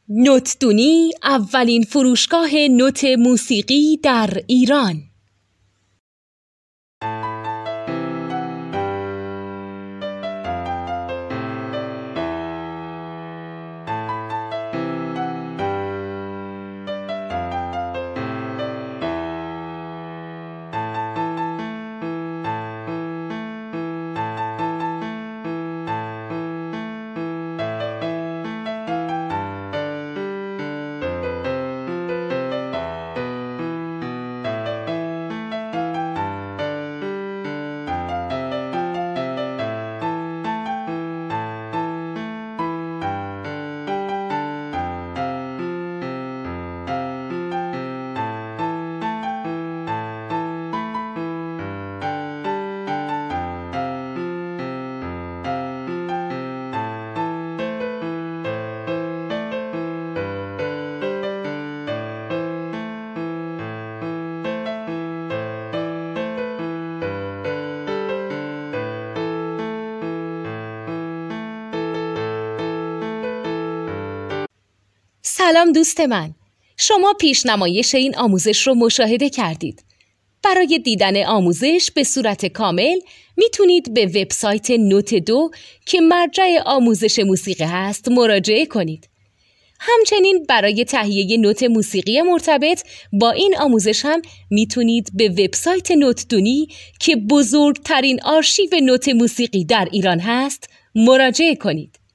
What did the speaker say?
نوتدونی اولین فروشگاه نوت موسیقی در ایران. سلام دوست من، شما پیشنمایش این آموزش رو مشاهده کردید. برای دیدن آموزش به صورت کامل میتونید به وبسایت نوت 2 که مرجع آموزش موسیقی هست مراجعه کنید. همچنین برای تهیه نوت موسیقی مرتبط با این آموزش هم میتونید به وبسایت نوتدونی که بزرگترین آرشیو نوت موسیقی در ایران هست مراجعه کنید.